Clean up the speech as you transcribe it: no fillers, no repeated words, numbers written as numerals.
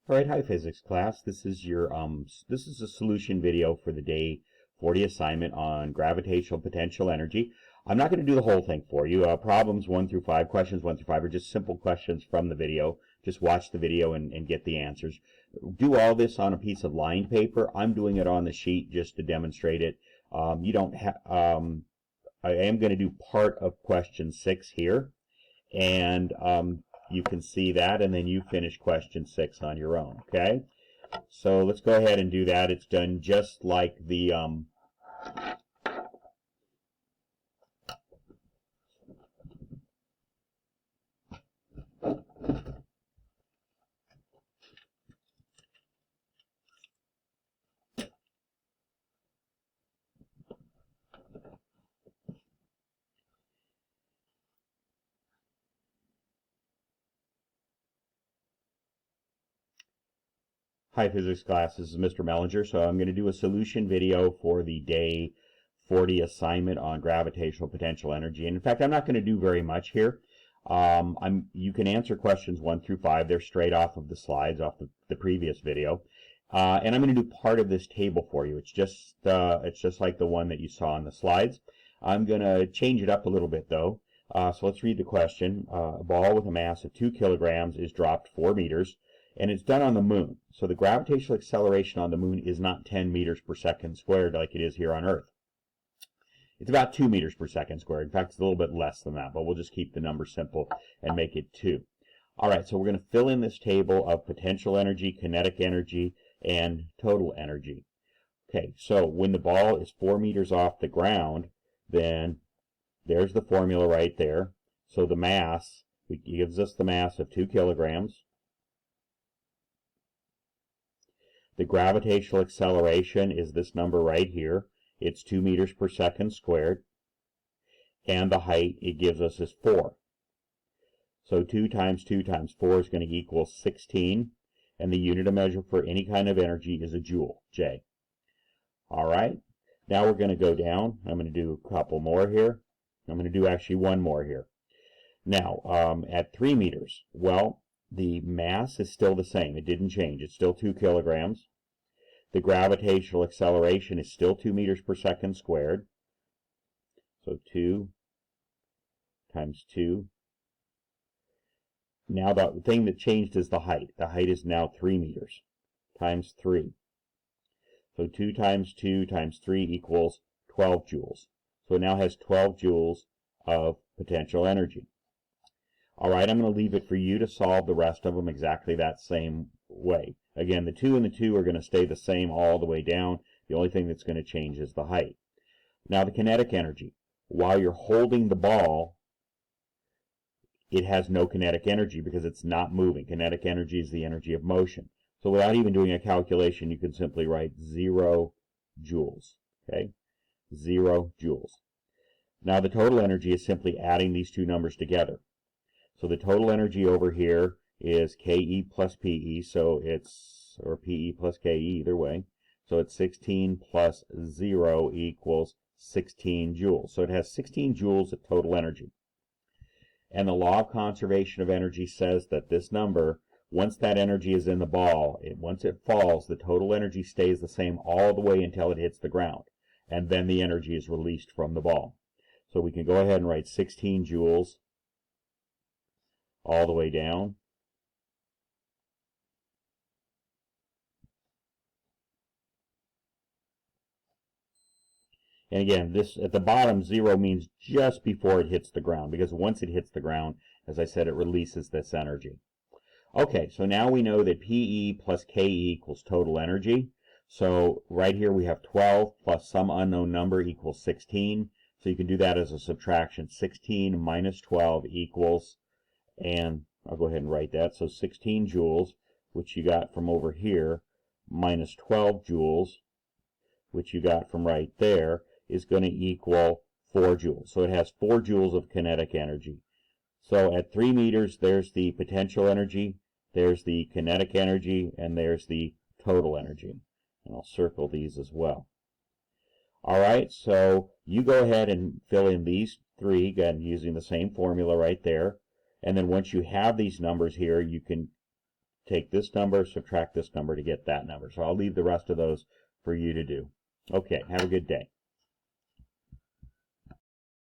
All right, hi physics class. This is a solution video for the day 40 assignment on gravitational potential energy. I'm not going to do the whole thing for you. Problems 1 through 5, questions 1 through 5 are just simple questions from the video. Just watch the video and get the answers. Do all this on a piece of lined paper. I'm doing it on the sheet just to demonstrate it. You don't have. I am going to do part of question 6 here, and you can see that, and then you finish question 6 on your own, okay? So let's go ahead and do that. It's done just like the Hi physics class, this is Mr. Mellinger. So I'm going to do a solution video for the day 40 assignment on gravitational potential energy. And in fact, I'm not going to do very much here. You can answer questions 1 through 5. They're straight off of the slides, off the previous video. And I'm going to do part of this table for you. It's just like the one that you saw on the slides. I'm going to change it up a little bit though. So let's read the question. A ball with a mass of 2 kilograms is dropped 4 meters. And it's done on the moon. So the gravitational acceleration on the moon is not 10 meters per second squared like it is here on Earth. It's about 2 meters per second squared. In fact, it's a little bit less than that, but we'll just keep the number simple and make it 2. All right, so we're going to fill in this table of potential energy, kinetic energy, and total energy. Okay, so when the ball is 4 meters off the ground, then there's the formula right there. So the mass, it gives us the mass of 2 kilograms. The gravitational acceleration is this number right here. It's 2 meters per second squared. And the height it gives us is 4. So 2 times 2 times 4 is going to equal 16. And the unit of measure for any kind of energy is a joule, J. All right. Now we're going to go down. I'm going to do a couple more here. I'm going to do actually one more here. Now, at 3 meters, well, the mass is still the same. It didn't change. It's still 2 kilograms. The gravitational acceleration is still 2 meters per second squared. So 2 times 2. Now the thing that changed is the height. The height is now 3 meters times 3. So 2 times 2 times 3 equals 12 joules. So it now has 12 joules of potential energy. All right, I'm going to leave it for you to solve the rest of them exactly that same way. Again, the 2 and the 2 are going to stay the same all the way down. The only thing that's going to change is the height. Now the kinetic energy. While you're holding the ball, it has no kinetic energy because it's not moving. Kinetic energy is the energy of motion. So without even doing a calculation, you can simply write 0 joules. Okay? 0 joules. Now the total energy is simply adding these two numbers together. So the total energy over here is Ke plus Pe, so it's, or Pe plus Ke, either way. So it's 16 plus 0 equals 16 joules. So it has 16 joules of total energy. And the law of conservation of energy says that this number, once that energy is in the ball, once it falls, the total energy stays the same all the way until it hits the ground. And then the energy is released from the ball. So we can go ahead and write 16 joules all the way down. And again, this at the bottom, 0 means just before it hits the ground, because once it hits the ground, as I said, it releases this energy. Okay, so now we know that Pe plus Ke equals total energy. So right here we have 12 plus some unknown number equals 16. So you can do that as a subtraction. 16 minus 12 equals, and I'll go ahead and write that. So 16 joules, which you got from over here, minus 12 joules, which you got from right there, is going to equal 4 joules. So it has 4 joules of kinetic energy. So at 3 meters, there's the potential energy, there's the kinetic energy, and there's the total energy. And I'll circle these as well. All right, so you go ahead and fill in these three, again, using the same formula right there. And then once you have these numbers here, you can take this number, subtract this number to get that number. So I'll leave the rest of those for you to do. Okay, have a good day.